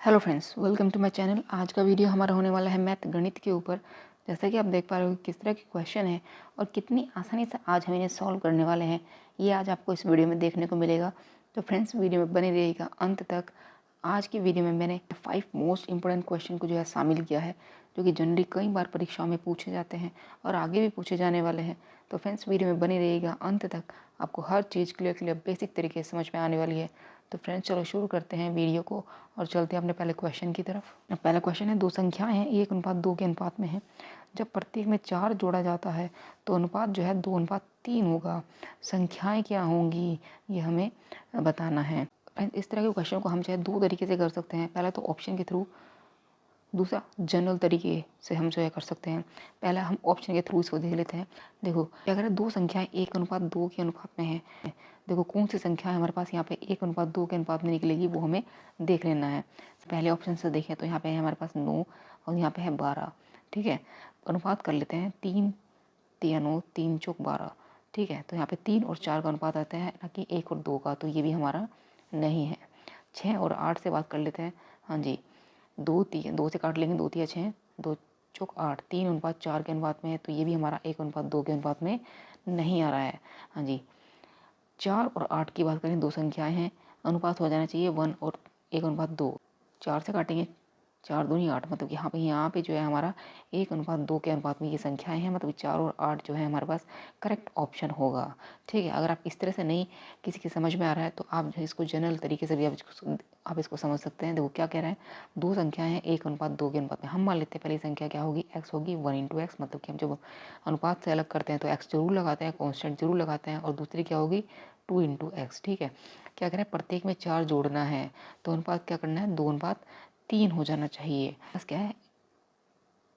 Hello friends, welcome to my channel. आज का video हमारा होने वाला है मैथ गणित के ऊपर। जैसा कि आप देख पा रहे हो किस तरह के क्वेश्चन है और कितनी आसानी से आज हम इन्हें सॉल्व करने वाले हैं, ये आज आपको इस वीडियो में देखने को मिलेगा। तो फ्रेंड्स, वीडियो में बने रहिएगा अंत तक। आज की वीडियो में मैंने 5 मोस्ट इंपॉर्टेंट क्वेश्चन को जो है शामिल किया है, जो कि जनरली कई बार परीक्षाओं में पूछे जाते हैं और आगे भी पूछे जाने वाले हैं। तो फ्रेंड्स, वीडियो में बने रहिएगा अंत तक, आपको हर चीज़ क्लियर बेसिक तरीके से समझ में आने वाली है। तो फ्रेंड्स, चलो शुरू करते हैं वीडियो को और चलते हैं अपने पहले क्वेश्चन की तरफ। पहला क्वेश्चन है, दो संख्याएं हैं 1:2 के अनुपात में है। जब प्रत्येक में 4 जोड़ा जाता है तो अनुपात जो है 2:3 होगा। संख्याएं क्या होंगी, ये हमें बताना है। इस तरह के क्वेश्चन को हम चाहे दो तरीके से कर सकते हैं। पहला तो ऑप्शन के थ्रू, दूसरा जनरल तरीके से हम जो है कर सकते हैं। पहला हम ऑप्शन के थ्रू इसको देख लेते हैं। देखो क्या करें, दो संख्याएं 1:2 के अनुपात में है। देखो कौन सी संख्या है हमारे पास यहाँ पे 1:2 के अनुपात में निकलेगी, वो हमें देख लेना है। पहले ऑप्शन से देखें तो यहाँ पे है हमारे पास 9 और यहाँ पे है 12। ठीक है, अनुपात कर लेते हैं 3 3 3 चौक 12। ठीक है, तो यहाँ पे 3 और 4 का अनुपात आता है, ना कि 1 और 2 का, तो ये भी हमारा नहीं है। 6 और 8 से बात कर लेते हैं। हाँ जी, 2 से काट लेंगे, 2 तिया 6, 2 चौक 8, 3:4 के अनुपात में है, तो ये भी हमारा 1:2 के अनुपात में नहीं आ रहा है। हाँ जी, 4 और 8 की बात करें, दो संख्याएं हैं, अनुपात हो जाना चाहिए 1 और 1:2। 4 से काटेंगे, 4 दूनी 8, मतलब यहाँ पे जो है हमारा 1:2 के अनुपात में ये संख्याएं हैं, मतलब 4 और 8 जो है हमारे पास करेक्ट ऑप्शन होगा। ठीक है, अगर आप इस तरह से नहीं किसी की समझ में आ रहा है तो आप जो है इसको जनरल तरीके से भी आप इसको समझ सकते हैं। देखो क्या कह रहा है, दो संख्याएं हैं 1:2 के अनुपात में। हम मान लेते हैं पहली संख्या क्या होगी, x होगी 1 × x, मतलब कि हम जब अनुपात से अलग करते हैं तो x जरूर लगाते हैं, कॉन्स्टेंट जरूर लगाते हैं, और दूसरी क्या होगी 2 × x। ठीक है, क्या करें, प्रत्येक में 4 जोड़ना है तो अनुपात क्या करना है, 2:3 हो जाना चाहिए। बस क्या है,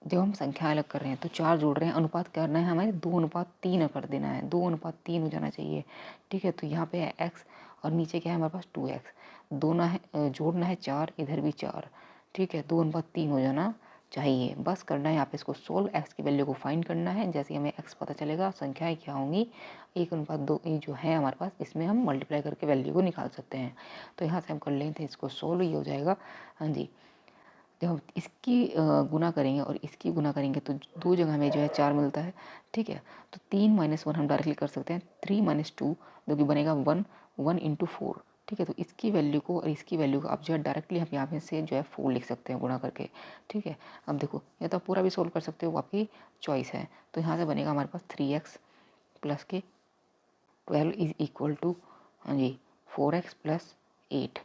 जब हम संख्या अलग कर रहे हैं तो 4 जोड़ रहे हैं, अनुपात करना है हमें 2:3 कर देना है, 2:3 हो जाना चाहिए। ठीक है, तो यहाँ पे है x और नीचे क्या है हमारे पास 2x, दोनों है जोड़ना है 4, इधर भी 4। ठीक है, 2:3 हो जाना चाहिए। बस करना है यहाँ पे इसको सोल्व, x की वैल्यू को फाइंड करना है। जैसे हमें x पता चलेगा, संख्याएं क्या होंगी 1:2 ये जो है हमारे पास, इसमें हम मल्टीप्लाई करके वैल्यू को निकाल सकते हैं। तो यहाँ से हम कर लेते हैं इसको सोल्व, ये हो जाएगा। हाँ जी, जब हम इसकी गुना करेंगे और इसकी गुना करेंगे तो दो जगह में जो है 4 मिलता है। ठीक है, तो 3 - 1 हम डायरेक्टली कर सकते हैं, 3 - 2 जो कि बनेगा 1, 1 × 4। ठीक है, तो इसकी वैल्यू को और इसकी वैल्यू को आप जो है डायरेक्टली हम यहाँ पे से जो है 4 लिख सकते हैं गुणा करके। ठीक है, अब देखो या तो आप पूरा भी सोल्व कर सकते हो, वो आपकी चॉइस है। तो यहाँ से बनेगा हमारे पास 3x + के 12 = हाँ जी 4x + 8।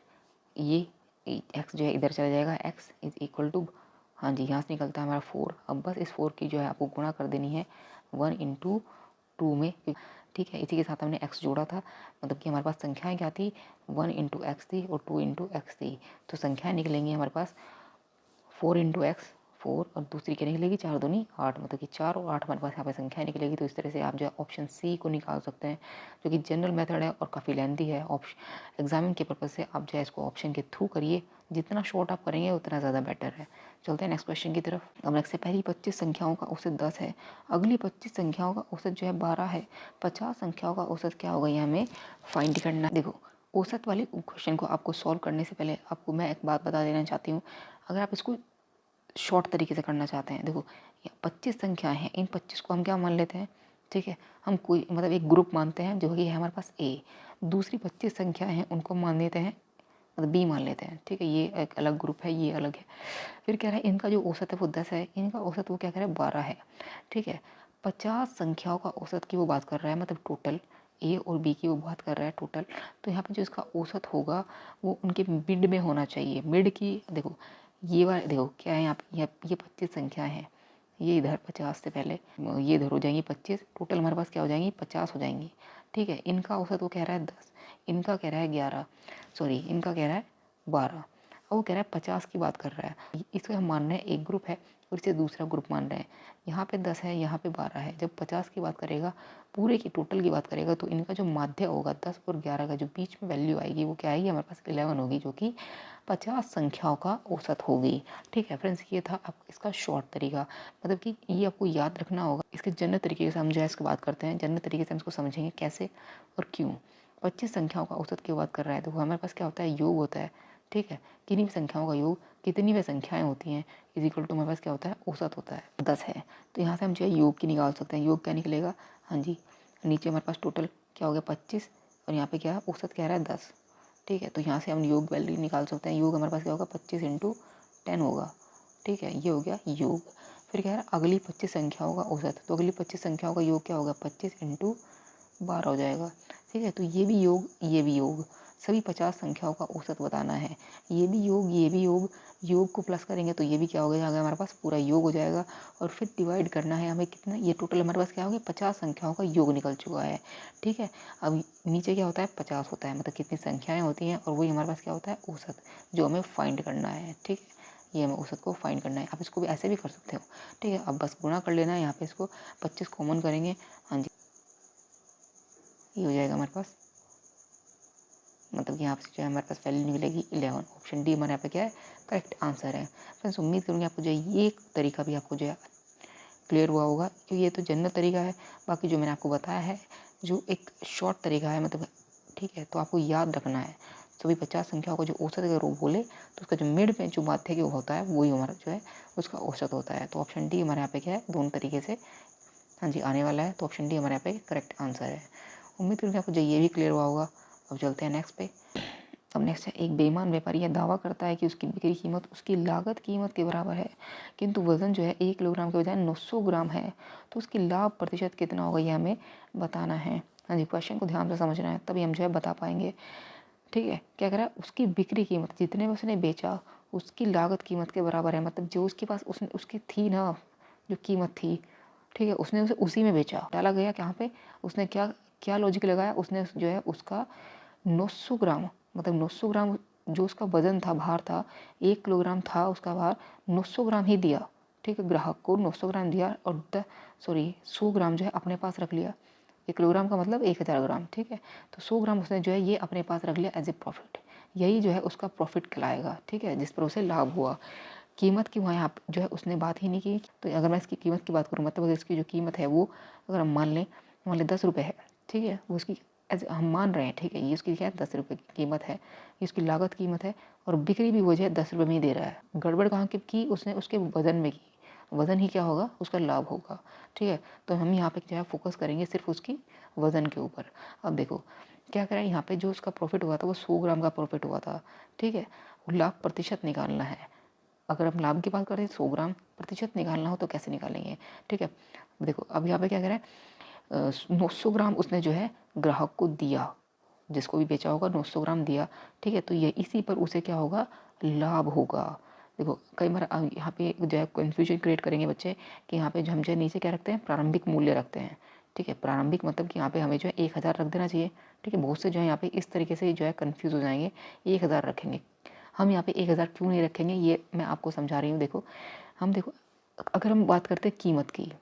ये x जो है इधर चला जाएगा, x = हाँ जी यहाँ से निकलता है हमारा 4। अब बस इस 4 की जो है आपको गुणा कर देनी है 1 × 2 में। ठीक है, इसी के साथ हमने x जोड़ा था, मतलब कि हमारे पास संख्याएं क्या थी, 1 × x थी और 2 × x थी। तो संख्याएं निकलेंगी हमारे पास 4 × x 4 और दूसरी क्या निकलेगी 4 दूनी 8, मतलब कि 4 और 8 हमारे पास यहाँ पे संख्याएं निकलेगी। तो इस तरह से आप जो है ऑप्शन सी को निकाल सकते हैं, जो कि जनरल मेथड है और काफ़ी लेंथी है। ऑप्शन एग्जामिन के पर्पज़ से आप जो है इसको ऑप्शन के थ्रू करिए, जितना शॉर्ट आप करेंगे उतना ज़्यादा बेटर है। चलते हैं नेक्स्ट क्वेश्चन की तरफ। अब नेक्स्ट से पहली 25 संख्याओं का औसत 10 है, अगली 25 संख्याओं का औसत जो है 12 है, 50 संख्याओं का औसत क्या होगा, ये हमें फाइंड करना है। देखो औसत वाले क्वेश्चन को आपको सॉल्व करने से पहले आपको मैं एक बात बता देना चाहती हूँ। अगर आप इसको शॉर्ट तरीके से करना चाहते हैं, देखो 25 संख्याएं हैं, इन 25 को हम क्या मान लेते हैं, ठीक है, हम कोई मतलब एक ग्रुप मानते हैं जो कि है हमारे पास ए। दूसरी 25 संख्याएं हैं उनको मान लेते हैं, मतलब बी मान लेते हैं। ठीक है, ये एक अलग ग्रुप है, ये अलग है। फिर कह रहा है इनका जो औसत है वो 10 है, इनका औसत वो क्या कह रहा है 12 है। ठीक है, 50 संख्याओं का औसत की वो बात कर रहा है, मतलब टोटल ए और बी की वो बात कर रहा है टोटल। तो यहाँ पे जो इसका औसत होगा वो उनके मिड में होना चाहिए। मिड की देखो ये वाला देखो क्या है यहाँ पे, ये 25 संख्या है, ये इधर 50 से पहले ये इधर हो जाएंगी 25, टोटल हमारे पास क्या हो जाएंगी 50 हो जाएंगी। ठीक है, इनका औसत वो कह रहा है 10, इनका कह रहा है 11, सॉरी इनका कह रहा है 12, और वो कह रहा है 50 की बात कर रहा है। इसको हम मान रहे हैं एक ग्रुप है और इसे दूसरा ग्रुप मान रहे हैं। यहाँ पे 10 है, यहाँ पे 12 है। जब 50 की बात करेगा, पूरे की टोटल की बात करेगा, तो इनका जो माध्य होगा 10 और 11 का जो बीच में वैल्यू आएगी वो क्या आएगी हमारे पास 11 होगी, जो कि 50 संख्याओं का औसत होगी। ठीक है फ्रेंड्स, ये था आप इसका शॉर्ट तरीका, मतलब कि ये आपको याद रखना होगा। इसके जनरल तरीके से हम जो है इसकी बात करते हैं, जनरल तरीके से हम इसको समझेंगे कैसे और क्यों। 25 संख्याओं का औसत की बात कर रहा है, तो हमारे पास क्या होता है योग होता है। ठीक है। किन्हीं भी संख्याओं का योग कितनी भी संख्याएं होती हैं इज इक्वल टू हमारे पास क्या होता है, औसत होता है। 10 है तो यहाँ से हम जो है योग की निकाल सकते हैं। योग क्या निकलेगा, हाँ जी, नीचे हमारे पास टोटल क्या हो गया 25 और यहाँ पे क्या है औसत कह रहा है 10। ठीक है, तो यहाँ से हम योग वैल्यू निकाल सकते हैं। योग हमारे पास क्या होगा 25 × 10 होगा। ठीक है, ये हो गया योग। फिर क्या है अगली 25 संख्याओं का औसत, तो अगली 25 संख्याओं का योग क्या होगा 25 × 12 हो जाएगा। ठीक है, तो ये भी योग ये भी योग, सभी 50 संख्याओं का औसत बताना है। ये भी योग ये भी योग, योग को प्लस करेंगे तो ये भी क्या हो जाएगा हमारे पास पूरा योग हो जाएगा। और फिर डिवाइड करना है हमें कितना, ये टोटल हमारे पास क्या हो गया 50 संख्याओं का योग निकल चुका है। ठीक है, अब नीचे क्या होता है 50 होता है, मतलब कितनी संख्याएं होती हैं और वही हमारे पास क्या होता है औसत, जो हमें फाइंड करना है। ठीक है, ये हमें औसत को फाइंड करना है। आप इसको भी ऐसे भी कर सकते हो। ठीक है, अब बस गुणा कर लेना है, यहाँ पे इसको 25 कॉमन करेंगे, हाँ जी, ये हो जाएगा हमारे पास, मतलब कि यहाँ से जो है हमारे पास वैल्यू निकलेगी 11। ऑप्शन डी हमारे यहाँ पे क्या है करेक्ट आंसर है। फ्रेंड्स उम्मीद करूँगी आपको जो है ये तरीका भी आपको जो है क्लियर हुआ होगा, क्योंकि ये तो जनरल तरीका है। बाकी जो मैंने आपको बताया है जो एक शॉर्ट तरीका है, मतलब ठीक है, तो आपको याद रखना है सभी 50 संख्याओं को जो औसत अगर वो बोले तो उसका जो मिड में जो माध्य के होता है वही हमारा जो है उसका औसत होता है। तो ऑप्शन डी हमारे यहाँ पे क्या है दोनों तरीके से, हाँ जी, आने वाला है। तो ऑप्शन डी हमारे यहाँ पे करेक्ट आंसर है। उम्मीद करूँगी आपको जो ये भी क्लियर हुआ होगा। अब चलते हैं नेक्स्ट पे। अब नेक्स्ट है, एक बेईमान व्यापारी यह दावा करता है कि उसकी बिक्री कीमत उसकी लागत कीमत के बराबर है, किंतु वजन जो है 1 किलोग्राम के बजाय 900 ग्राम है, तो उसकी लाभ प्रतिशत कितना होगा ये हमें बताना है। हाँ जी, क्वेश्चन को ध्यान से समझना है तभी हम जो है बता पाएंगे। ठीक है, क्या कह रहा है उसकी बिक्री कीमत जितने में उसने बेचा उसकी लागत कीमत के बराबर है, मतलब जो उसके पास उसने उसकी थी ना जो कीमत थी, ठीक है, उसने उसे उसी में बेचा। डाला गया कहाँ पे, उसने क्या क्या लॉजिक लगाया, उसने जो है उसका 900 ग्राम, मतलब 900 ग्राम जो उसका वजन था, भार था, 1 किलोग्राम था उसका भार, 900 ग्राम ही दिया। ठीक है, ग्राहक को 900 ग्राम दिया और 100 ग्राम जो है अपने पास रख लिया। 1 किलोग्राम का मतलब 1000 ग्राम। ठीक है, तो 100 ग्राम उसने जो है ये अपने पास रख लिया एज ए प्रॉफिट। यही जो है उसका प्रॉफिट कहलाएगा। ठीक है, जिस पर उसे लाभ हुआ। कीमत की वहाँ यहाँ जो है उसने बात ही नहीं की। तो अगर मैं इसकी कीमत की बात करूँ, मतलब अगर इसकी जो कीमत है वो अगर हम मान लें 10 रुपये है। ठीक है, वो उसकी हम मान रहे हैं, ठीक है, ये उसकी क्या है 10 रुपये की कीमत है, ये उसकी लागत कीमत है और बिक्री भी वो जो है 10 रुपये में ही दे रहा है। गड़बड़ कहाँ की उसने उसके वजन में की, वजन ही क्या होगा उसका लाभ होगा। ठीक है, तो हम यहाँ पे जो है फोकस करेंगे सिर्फ उसकी वजन के ऊपर। अब देखो क्या करें, यहाँ पे जो उसका प्रॉफिट हुआ था वो 100 ग्राम का प्रॉफिट हुआ था। ठीक है, लाभ प्रतिशत निकालना है। अगर हम लाभ की बात करें 100 ग्राम प्रतिशत निकालना हो तो कैसे निकालेंगे। ठीक है, देखो अब यहाँ पे क्या करें, 900 ग्राम उसने जो है ग्राहक को दिया, जिसको भी बेचा होगा 900 ग्राम दिया। ठीक है, तो ये इसी पर उसे क्या होगा लाभ होगा। देखो कई बार यहाँ पे जो है कन्फ्यूजन क्रिएट करेंगे बच्चे कि यहाँ पे जो हम जो है नीचे क्या रखते हैं प्रारंभिक मूल्य रखते हैं। ठीक है, प्रारंभिक मतलब कि यहाँ पे हमें जो है 1000 रख देना चाहिए। ठीक है, बहुत से जो है यहाँ पे इस तरीके से जो है कन्फ्यूज़ हो जाएंगे, 1000 रखेंगे। हम यहाँ पे 1000 क्यों नहीं रखेंगे ये मैं आपको समझा रही हूँ। देखो देखो अगर हम बात करते हैं कीमत की,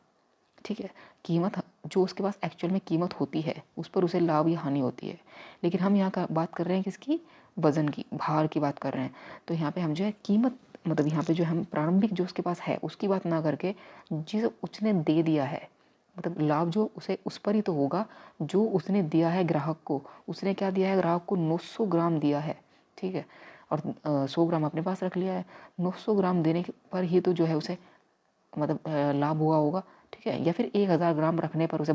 ठीक है, कीमत जो उसके पास एक्चुअल में कीमत होती है उस पर उसे लाभ या हानि होती है। लेकिन हम यहाँ का बात कर रहे हैं किसकी, वजन की, भार की बात कर रहे हैं। तो यहाँ पे हम जो है कीमत मतलब यहाँ पे जो हम प्रारंभिक जो उसके पास है उसकी बात ना करके जिस उसने दे दिया है, मतलब लाभ जो उसे उस पर ही तो होगा जो उसने दिया है ग्राहक को। उसने क्या दिया है ग्राहक को 900 ग्राम दिया है। ठीक है, और 100 ग्राम अपने पास रख लिया है। 900 ग्राम देने पर ही तो जो है उसे मतलब लाभ हुआ होगा। ठीक है, या फिर 1000 ग्राम रखने पर उसे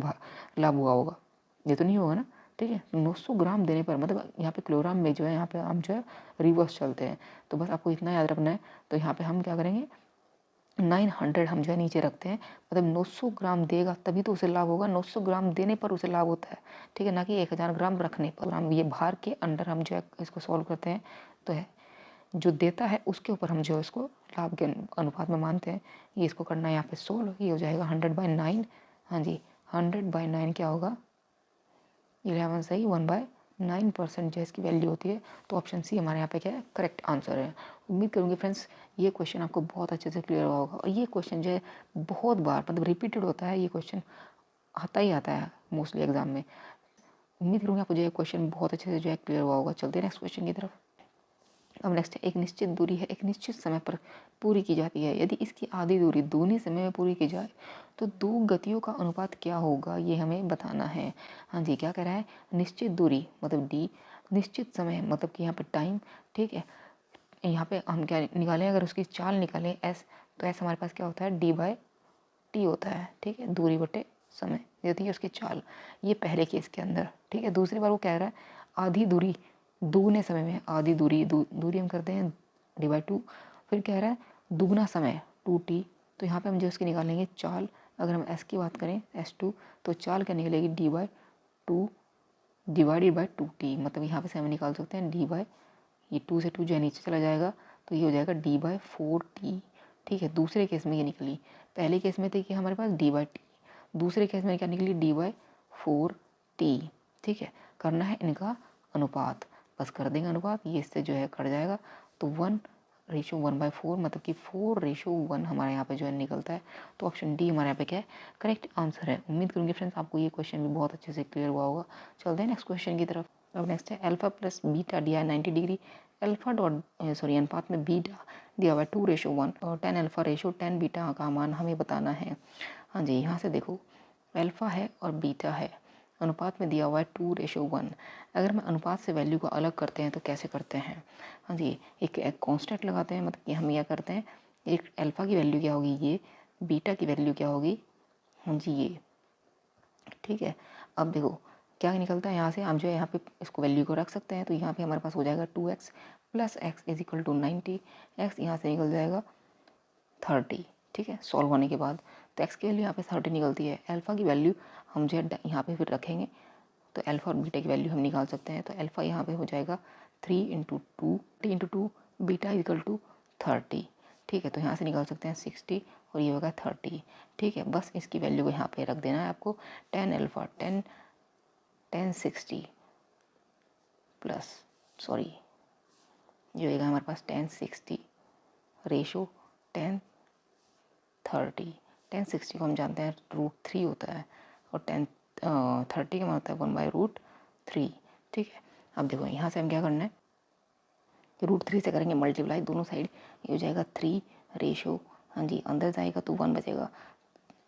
लाभ हुआ होगा, ये तो नहीं होगा ना। ठीक है, 900 ग्राम देने पर मतलब यहाँ पे किलोग्राम में जो है यहाँ पे हम जो है रिवर्स चलते हैं। तो बस आपको इतना याद रखना है। तो यहाँ पे हम क्या करेंगे 900 हम जो है नीचे रखते हैं, मतलब 900 ग्राम देगा तभी तो उसे लाभ होगा। 900 ग्राम देने पर उसे लाभ होता है। ठीक है, ना कि 1000 ग्राम रखने पर। ग्राम ये भार के अंडर हम जो है इसको सॉल्व करते हैं। तो है जो देता है उसके ऊपर हम जो है इसको लाभ के अनुपात में मानते हैं। ये इसको करना है यहाँ पे सोल्व, ये हो जाएगा 100/9। हाँ जी, 100/9 क्या होगा 11 सही 1/9% जो इसकी वैल्यू होती है। तो ऑप्शन सी हमारे यहाँ पे क्या है करेक्ट आंसर है। उम्मीद करूँगी फ्रेंड्स ये क्वेश्चन आपको बहुत अच्छे से क्लियर हुआ होगा। और ये क्वेश्चन जो है बहुत बार मतलब रिपीटेड होता है, ये क्वेश्चन आता ही आता है मोस्टली एग्जाम में। उम्मीद करूँगी आपको जो है क्वेश्चन बहुत अच्छे से जो है क्लियर हुआ होगा। चलते हैं नेक्स्ट क्वेश्चन की तरफ। अब नेक्स्ट है, एक निश्चित दूरी है एक निश्चित समय पर पूरी की जाती है, यदि इसकी आधी दूरी दूनी समय में पूरी की जाए तो दो गतियों का अनुपात क्या होगा ये हमें बताना है। हाँ जी, क्या कह रहा है निश्चित दूरी मतलब डी, निश्चित समय मतलब कि यहाँ पर टाइम। ठीक है, यहाँ पे हम क्या निकालें, अगर उसकी चाल निकालें एस, तो एस हमारे पास क्या होता है d/t होता है, ठीक है, दूरी बटे समय, ये होती है उसकी चाल। ये पहले केस के अंदर, ठीक है। दूसरी बार वो कह रहा है आधी दूरी दुगने समय में, आधी दूरी दूरी हम करते हैं d/2, फिर कह रहा है दुगना समय 2t, तो यहाँ पे हम जो उसकी निकालेंगे चाल, अगर हम s की बात करें s2, तो चाल क्या निकलेगी d/2 डिवाइडेड बाई 2t, मतलब यहाँ पे से हम निकाल सकते हैं d/, ये 2 से 2 जो है नीचे चला जाएगा, तो ये हो जाएगा d/4t, ठीक है। दूसरे केस में ये निकली, पहले केस में थी कि हमारे पास d/t, दूसरे केस में क्या निकली d/4t, ठीक है। करना है इनका अनुपात, बस कर देंगे अनुपात, ये इससे जो है कट जाएगा, तो 1:1/4, मतलब कि 4:1 हमारे यहाँ पे जो है निकलता है। तो ऑप्शन डी हमारे यहाँ पे क्या है करेक्ट आंसर है। उम्मीद करूँगी फ्रेंड्स आपको ये क्वेश्चन भी बहुत अच्छे से क्लियर हुआ होगा। चलते हैं नेक्स्ट क्वेश्चन की तरफ। अब नेक्स्ट है अल्फा प्लस बीटा दिया है 90 डिग्री, अल्फा अनुपात में बीटा दिया हुआ है 2:1 और 10 अल्फा रेशो 10 बीटा का मान हमें बताना है। हाँ जी, यहाँ से देखो अल्फा है और बीटा है, अनुपात में दिया हुआ है 2:1। अगर मैं अनुपात से वैल्यू को अलग करते हैं तो कैसे करते हैं? हाँ जी, एक कांस्टेंट लगाते हैं, मतलब कि हम यह करते हैं, एक अल्फा की वैल्यू क्या होगी ये, बीटा की वैल्यू क्या होगी, हाँ जी ये, ठीक है। अब देखो क्या निकलता है यहाँ से, हम जो है यहाँ पे इसको वैल्यू को रख सकते हैं, तो यहाँ पे हमारे पास हो जाएगा 2x plus x is equal to 90, x यहाँ से निकल जाएगा 30, ठीक है, सॉल्व होने के बाद। तो एक्स की वैल्यू यहाँ पे 30 निकलती है, अल्फा की वैल्यू हम जो है यहाँ पे फिर रखेंगे, तो अल्फा और बीटा की वैल्यू हम निकाल सकते हैं। तो अल्फा यहाँ पे हो जाएगा 3 × 2 बीटा इक्वल टू 30, ठीक है। तो यहाँ से निकाल सकते हैं 60 और ये होगा 30, ठीक है। बस इसकी वैल्यू को यहाँ पे रख देना है आपको, 10 अल्फा 10 60 प्लस सॉरी ये होगा हमारे पास 1060 रेशो 10 60 को हम जानते हैं √3 होता है, और 30 का मतलब होता है 1/√3, ठीक है। अब देखो यहाँ से हम क्या करना है, √3 से करेंगे मल्टीप्लाई दोनों साइड, ये हो जाएगा 3 रेशो, हाँ जी अंदर जाएगा तो 1 बचेगा,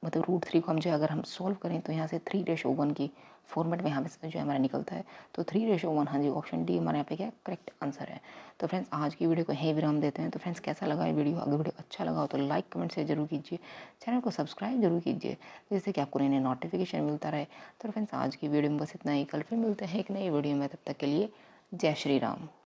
मतलब √3 को हम जो है अगर हम सॉल्व करें तो यहाँ से 3:1 की फॉर्मेट में यहाँ पे जो हमारा निकलता है, तो 3:1, हाँ जी ऑप्शन डी हमारे यहाँ पे क्या करेक्ट आंसर है। तो फ्रेंड्स आज की वीडियो को यहीं विराम देते हैं। तो फ्रेंड्स कैसा लगा ये वीडियो, अगर वीडियो अच्छा लगा हो तो लाइक कमेंट से जरूर कीजिए, चैनल को सब्सक्राइब जरूर कीजिए जिससे कि आपको नए नए नोटिफिकेशन मिलता रहे। तो फ्रेंड्स आज की वीडियो में बस इतना ही, कल फिर मिलते हैं एक नई वीडियो में, तब तक के लिए जय श्री राम।